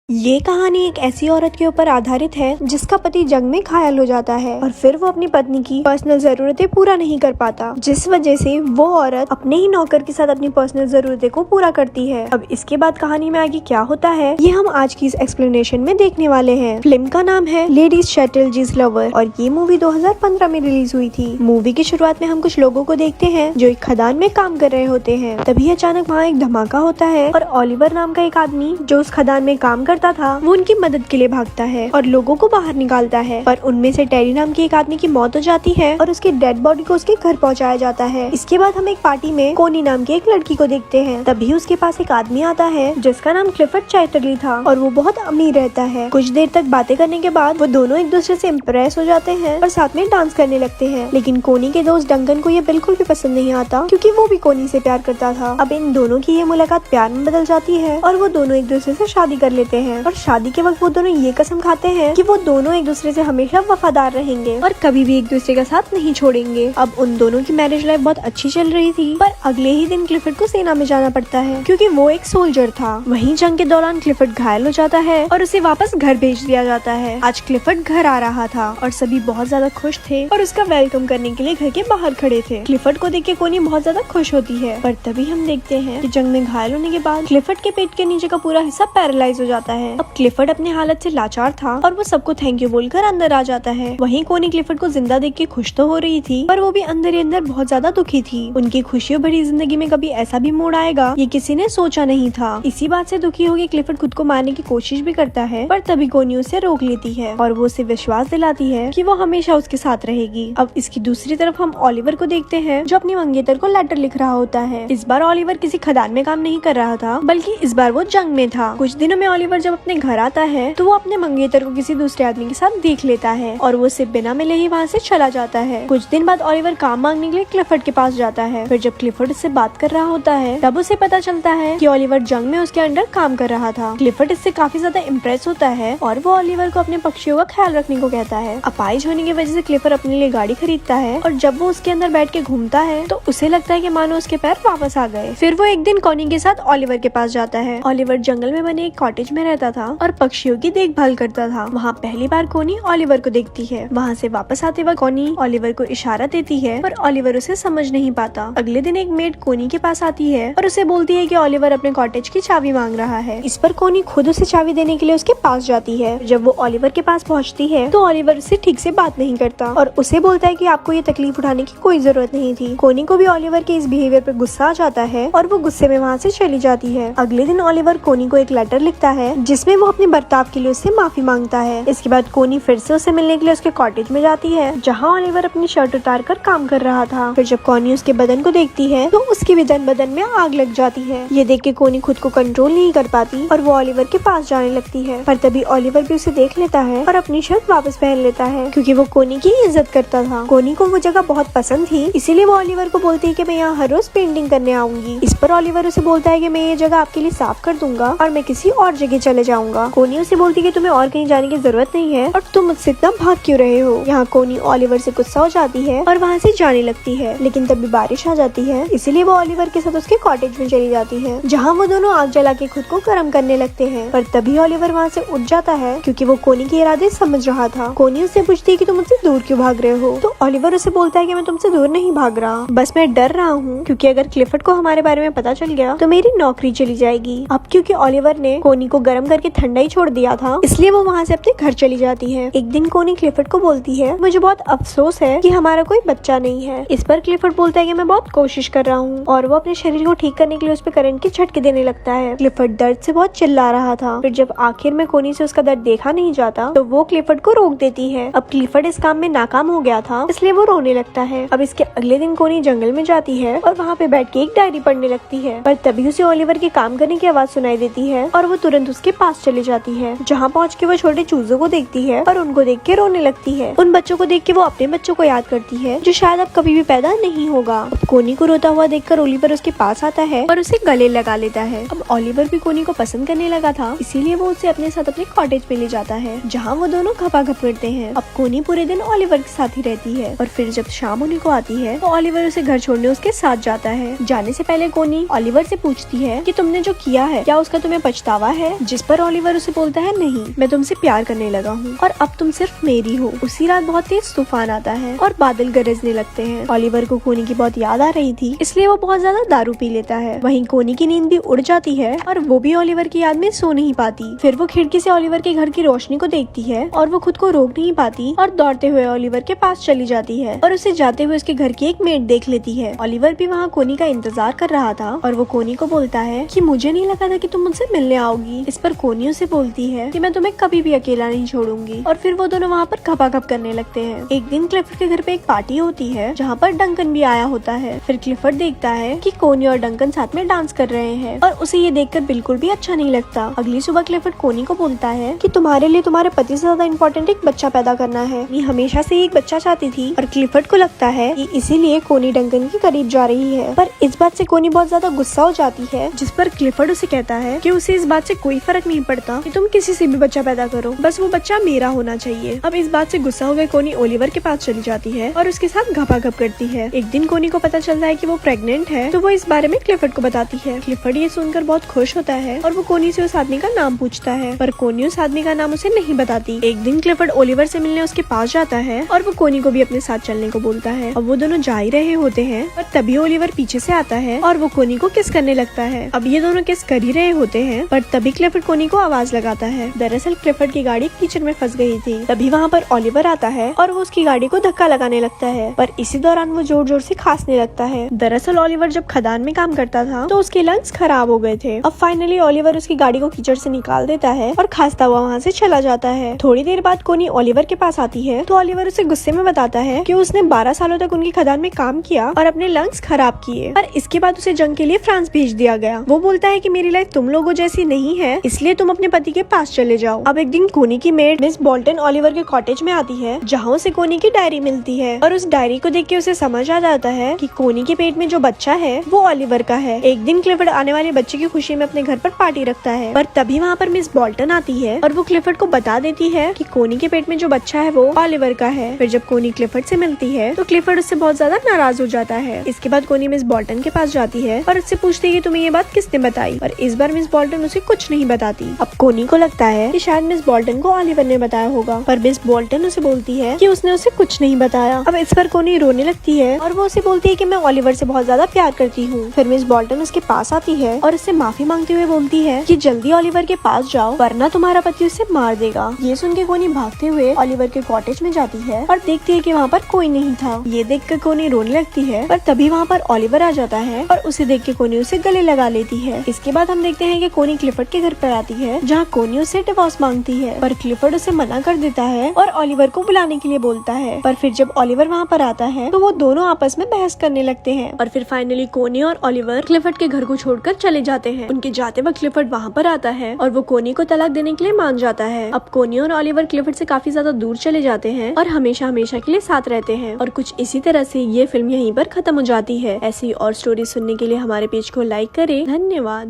ये कहानी एक ऐसी औरत के ऊपर आधारित है जिसका पति जंग में घायल हो जाता है और फिर वो अपनी पत्नी की पर्सनल जरूरतें पूरा नहीं कर पाता, जिस वजह से वो औरत अपने ही नौकर के साथ अपनी पर्सनल जरूरतें को पूरा करती है। अब इसके बाद कहानी में आगे क्या होता है ये हम आज की इस एक्सप्लेनेशन में देखने वाले हैं। फिल्म का नाम है लेडीज शैटलजीज लवर और ये मूवी 2015 में रिलीज हुई थी। मूवी की शुरुआत में हम कुछ लोगों को देखते हैं जो एक खदान में काम कर रहे होते हैं। तभी अचानक वहाँ एक धमाका होता है और ओलिवर नाम का एक आदमी जो उस खदान में काम करता था वो उनकी मदद के लिए भागता है और लोगों को बाहर निकालता है। पर उनमें से टेरी नाम के एक आदमी की मौत हो जाती है और उसकी डेड बॉडी को उसके घर पहुंचाया जाता है। इसके बाद हम एक पार्टी में कोनी नाम की एक लड़की को देखते हैं। तभी उसके पास एक आदमी आता है जिसका नाम क्लिफर्ड चैटरली था और वो बहुत अमीर रहता है। कुछ देर तक बातें करने के बाद वो दोनों एक दूसरे से इम्प्रेस हो जाते हैं और साथ में डांस करने लगते हैं। लेकिन कोनी के दोस्त डंकन को ये बिल्कुल भी पसंद नहीं आता क्योंकि वो भी कोनी से प्यार करता था। अब इन दोनों की ये मुलाकात प्यार में बदल जाती है और वो दोनों एक दूसरे से शादी कर लेते हैं और शादी के वक्त वो दोनों ये कसम खाते हैं कि वो दोनों एक दूसरे से हमेशा वफादार रहेंगे और कभी भी एक दूसरे का साथ नहीं छोड़ेंगे। अब उन दोनों की मैरिज लाइफ बहुत अच्छी चल रही थी, पर अगले ही दिन क्लिफर्ड को सेना में जाना पड़ता है क्योंकि वो एक सोल्जर था। वहीं जंग के दौरान क्लिफर्ड घायल हो जाता है और उसे वापस घर भेज दिया जाता है। आज क्लिफर्ड घर आ रहा था और सभी बहुत ज्यादा खुश थे और उसका वेलकम करने के लिए घर के बाहर खड़े थे। क्लिफर्ड को देख के कोनी बहुत ज्यादा खुश होती है, पर तभी हम देखते हैं कि जंग में घायल होने के बाद क्लिफर्ड के पेट के नीचे का पूरा हिस्सा पैरालाइज हो जाता है। अब क्लिफर्ड अपनी हालत से लाचार था और वो सबको थैंक यू बोलकर अंदर आ जाता है। वहीं कोनी क्लिफर्ड को जिंदा देख के खुश तो हो रही थी, पर वो भी अंदर ही अंदर बहुत ज्यादा दुखी थी। उनकी खुशियों भरी जिंदगी में कभी ऐसा भी मोड़ आएगा ये किसी ने सोचा नहीं था। इसी बात से दुखी होकर क्लिफर्ड खुद को मारने की कोशिश भी करता है, पर तभी कोनी उसे रोक लेती है और वो उसे विश्वास दिलाती है कि वो हमेशा उसके साथ रहेगी। अब इसकी दूसरी तरफ हम ओलिवर को देखते हैं जो अपनी मंगेतर को लेटर लिख रहा होता है। इस बार ओलिवर किसी खदान में काम नहीं कर रहा था, बल्कि इस बार वो जंग में था। कुछ दिनों में ओलिवर जब अपने घर आता है तो वो अपने मंगेतर को किसी दूसरे आदमी के साथ देख लेता है और वो उसे बिना मिले ही वहाँ से चला जाता है। कुछ दिन बाद ओलिवर काम मांगने के लिए क्लिफर्ड के पास जाता है। फिर जब क्लिफर्ड उससे बात कर रहा होता है तब उसे पता चलता है कि ओलिवर जंग में उसके अंडर काम कर रहा था। क्लिफर्ड इससे काफी ज्यादा इम्प्रेस होता है और वो ओलिवर को अपने पक्षियों का ख्याल रखने को कहता है। अपाहिज होने की वजह से क्लिफर्ड अपने लिए गाड़ी खरीदता है और जब वो उसके अंदर बैठ के घूमता है तो उसे लगता है कि मानो उसके पैर वापस आ गए। फिर वो एक दिन कोनी के साथ ओलिवर के पास जाता है। ओलिवर जंगल में बने एक कॉटेज में रहता था और पक्षियों की देखभाल करता था। वहाँ पहली बार कोनी ओलिवर को देखती है। वहाँ से वापस आते वक्त कोनी ओलिवर को इशारा देती है पर ओलिवर उसे समझ नहीं पाता। अगले दिन एक मेड कोनी के पास आती है और उसे बोलती है कि ओलिवर अपने कॉटेज की चाबी मांग रहा है। इस पर कोनी खुद उसे चाबी देने के लिए उसके पास जाती है। जब वो ओलिवर के पास पहुँचती है तो ओलिवर उससे ठीक से बात नहीं करता और उसे बोलता है कि आपको ये तकलीफ उठाने की कोई जरूरत नहीं थी। कोनी को भी ओलिवर के इस बिहेवियर पर गुस्सा आ जाता है और वो गुस्से में वहाँ से चली जाती है। अगले दिन ओलिवर कोनी को एक लेटर लिखता है जिसमें वो अपने बर्ताव के लिए उससे माफी मांगता है। इसके बाद कोनी फिर से उसे मिलने के लिए उसके कॉटेज में जाती है जहाँ ओलिवर अपनी शर्ट उतार कर काम कर रहा था। फिर जब कोनी उसके बदन को देखती है तो उसके भी बदन में आग लग जाती है। ये देख के कोनी खुद को कंट्रोल नहीं कर पाती और वो ओलिवर के पास जाने लगती है, पर तभी ओलिवर भी उसे देख लेता है और अपनी शर्ट वापस पहन लेता है क्योंकि वो कोनी की इज्जत करता था। कोनी को वो जगह बहुत पसंद थी, इसीलिए वो ओलिवर को बोलती है कि मैं यहाँ हर रोज पेंटिंग करने आऊंगी। इस पर ओलिवर उसे बोलता है कि मैं ये जगह आपके लिए साफ कर दूंगा और मैं किसी और जगह चले जाऊंगा। कोनी उसे बोलती है कि तुम्हें और कहीं जाने की जरूरत नहीं है और तुम मुझसे इतना भाग क्यों रहे हो। यहाँ कोनी ओलिवर से गुस्सा हो जाती है और वहाँ से जाने लगती है, लेकिन तभी बारिश आ जाती है इसीलिए वो ओलिवर के साथ उसके कॉटेज में चली जाती है जहाँ वो दोनों आग जला के खुद को गर्म करने लगते हैं। पर तभी ओलिवर वहाँ से उठ जाता है क्योंकि वो कोनी के इरादे समझ रहा था। कोनी उससे पूछती है कि तुम मुझसे दूर क्यों भाग रहे हो, तो ओलिवर उसे बोलता है कि मैं तुमसे दूर नहीं भाग रहा, बस मैं डर रहा हूँ क्योंकि अगर क्लिफर्ड को हमारे बारे में पता चल गया तो मेरी नौकरी चली जाएगी। अब क्योंकि ओलिवर ने कोनी को गर्म करके ठंडा ही छोड़ दिया था इसलिए वो वहाँ से अपने घर चली जाती है। एक दिन कोनी क्लिफर्ड को बोलती है मुझे बहुत अफसोस है कि हमारा कोई बच्चा नहीं है। इस पर क्लिफर्ड बोलता है कि मैं बहुत कोशिश कर रहा हूँ और वो अपने शरीर को ठीक करने के लिए उस पर करंट के झटके देने लगता है। क्लिफर्ड दर्द से बहुत चिल्ला रहा था। फिर जब आखिर में कोनी से उसका दर्द देखा नहीं जाता तो वो क्लिफर्ड को रोक देती है। अब क्लिफर्ड इस काम में नाकाम हो गया था इसलिए वो रोने लगता है। अब इसके अगले दिन कोनी जंगल में जाती है और वहाँ पे बैठ के एक डायरी पढ़ने लगती है, पर तभी उसे ओलिवर के काम करने की आवाज सुनाई देती है और वो तुरंत उसके पास चली जाती है जहाँ पहुँच के वो छोटे चूजों को देखती है और उनको देख के रोने लगती है। उन बच्चों को देख के वो अपने बच्चों को याद करती है जो शायद अब कभी भी पैदा नहीं होगा। अब कोनी को रोता हुआ देखकर ओलिवर उसके पास आता है और उसे गले लगा लेता है। अब ओलिवर भी कोनी को पसंद करने लगा था इसीलिए वो उसे अपने साथ अपने कॉटेज पे ले जाता है जहाँ वो दोनों घपाघप करते हैं। अब कोनी पूरे दिन ओलिवर के साथ ही रहती है और फिर जब शाम होने को आती है तो ओलिवर उसे घर छोड़ने उसके साथ जाता है। जाने से पहले कोनी ओलिवर से पूछती है कि तुमने जो किया है क्या उसका तुम्हें पछतावा है। जिस पर ओलिवर उसे बोलता है नहीं, मैं तुमसे प्यार करने लगा हूँ और अब तुम सिर्फ मेरी हो। उसी रात बहुत तेज तूफान आता है और बादल गरजने लगते हैं। ओलिवर को कोनी की बहुत याद आ रही थी, इसलिए वो बहुत ज्यादा दारू पी लेता है। वहीं कोनी की नींद भी उड़ जाती है और वो भी ओलिवर की याद में सो नहीं पाती। फिर वो खिड़की से ओलिवर के घर की रोशनी को देखती है और वो खुद को रोक नहीं पाती और दौड़ते हुए ओलिवर के पास चली जाती है और उसे जाते हुए उसके घर की एक मेड देख लेती है। ओलिवर भी वहाँ कोनी का इंतजार कर रहा था और वो कोनी को बोलता है कि मुझे नहीं लगा था कि तुम मुझसे मिलने आओगी। इस पर कोनी उसे बोलती है कि मैं तुम्हें कभी भी अकेला नहीं छोड़ूंगी और फिर वो दोनों वहाँ पर खपाखप करने लगते हैं। एक दिन क्लिफर्ड के घर पे एक पार्टी होती है जहाँ पर डंकन भी आया होता है। फिर क्लिफर्ड देखता है कि कोनी और डंकन साथ में डांस कर रहे हैं और उसे ये देखकर बिल्कुल भी अच्छा नहीं लगता। अगली सुबह क्लिफर्ड कोनी को बोलता है कि तुम्हारे लिए तुम्हारे पति से ज्यादा इम्पोर्टेंट एक बच्चा पैदा करना है। ये हमेशा से एक बच्चा चाहती थी और क्लिफर्ड को लगता है कि इसीलिए कोनी डंकन के करीब जा रही है। पर इस बात से कोनी बहुत ज्यादा गुस्सा हो जाती है, जिस पर क्लिफर्ड उसे कहता है कि उसे इस बात से कोई फर्क नहीं पड़ता कि तुम किसी से भी बच्चा पैदा करो, बस वो बच्चा मेरा होना चाहिए। अब इस बात से गुस्सा हो गए कोनी ओलिवर के पास चली जाती है और उसके साथ घपाघप करती है। एक दिन कोनी को पता चलता है कि वो प्रेग्नेंट है, तो वो इस बारे में क्लिफर्ड को बताती है। क्लिफर्ड ये सुनकर बहुत खुश होता है और वो कोनी से उस आदमी का नाम पूछता है, पर कोनी उस आदमी का नाम उसे नहीं बताती। एक दिन क्लिफर्ड ओलिवर से मिलने उसके पास जाता है और वो कोनी को भी अपने साथ चलने को बोलता है। अब वो दोनों जा ही रहे होते हैं और तभी ओलिवर पीछे से आता है और वो कोनी को किस करने लगता है। अब ये दोनों किस कर ही रहे होते हैं, पर तभी क्लिफर्ड कोनी को आवाज लगाता है। दरअसल क्लिफर्ड की गाड़ी कीचड़ में फंस गई थी। तभी वहाँ पर ओलिवर आता है और वो उसकी गाड़ी को धक्का लगाने लगता है, पर इसी दौरान वो जोर जोर से खांसने लगता है। दरअसल ओलिवर जब खदान में काम करता था तो उसके लंग्स खराब हो गए थे। अब फाइनली ओलिवर उसकी गाड़ी को कीचड़ से निकाल देता है और खांसता हुआ वहाँ से चला जाता है। थोड़ी देर बाद कोनी ओलिवर के पास आती है तो ओलिवर उसे गुस्से में बताता है कि उसने 12 सालों तक उनकी खदान में काम किया और अपने लंग्स खराब किए, पर इसके बाद उसे जंग के लिए फ्रांस भेज दिया गया। वो बोलता है कि मेरी लाइफ तुम लोगों जैसी नहीं है, इसलिए तुम अपने पति के पास चले जाओ। अब एक दिन कोनी की मेड मिस बोल्टन ओलिवर के कॉटेज में आती है, जहाँ उसे कोनी की डायरी मिलती है और उस डायरी को देख के उसे समझ आ जाता है कि कोनी के पेट में जो बच्चा है वो ओलिवर का है। एक दिन क्लिफर्ड आने वाले बच्चे की खुशी में अपने घर पर पार्टी रखता है, पर तभी वहाँ पर मिस बोल्टन आती है और वो क्लिफर्ड को बता देती है कि कोनी के पेट में जो बच्चा है वो ओलिवर का है। फिर जब कोनी क्लिफर्ड से मिलती है तो क्लिफर्ड उससे बहुत ज्यादा नाराज हो जाता है। इसके बाद कोनी मिस बोल्टन के पास जाती है और उससे पूछती है कि तुम्हें ये बात किसने बताई, और इस बार मिस बोल्टन उसे कुछ नहीं बताती। अब कोनी को लगता है कि शायद मिस बोल्टन को ओलिवर ने बताया होगा, पर मिस बोल्टन उसे बोलती है कि उसने उसे कुछ नहीं बताया। अब इस पर कोनी रोने लगती है और वो उसे बोलती है कि मैं ओलिवर से बहुत ज्यादा प्यार करती हूँ। फिर मिस बोल्टन उसके पास आती है और उससे माफी मांगते हुए बोलती है कि जल्दी ओलिवर के पास जाओ वरना तुम्हारा पति उसे मार देगा। ये सुन के कोनी भागते हुए ओलिवर के कॉटेज में जाती है और देखती है कि वहाँ पर कोई नहीं था। ये देखकर कोनी रोने लगती है, पर तभी वहाँ पर ओलिवर आ जाता है और उसे देख के कोनी उसे गले लगा लेती है। इसके बाद हम देखते हैं कि कोनी क्लिफर्ड के घर पर आती है, जहाँ कोनी उससे डिवोर्स मांगती है, पर क्लिफर्ड उसे मना कर देता है और ओलिवर को बुलाने के लिए बोलता है। पर फिर जब ओलिवर वहाँ पर आता है तो वो दोनों आपस में बहस करने लगते हैं और फिर फाइनली कोनी और ओलिवर क्लिफर्ड के घर को छोड़कर चले जाते हैं। उनके जाते वक्त क्लिफर्ड वहाँ पर आता है और वो कोनी को तलाक देने के लिए मान जाता है। अब कोनी और ओलिवर क्लिफर्ड से काफी ज्यादा दूर चले जाते हैं और हमेशा हमेशा के लिए साथ रहते हैं। और कुछ इसी तरह से ये फिल्म यहीं पर खत्म हो जाती है। ऐसी और स्टोरी सुनने के लिए हमारे पेज को लाइक करें। धन्यवाद।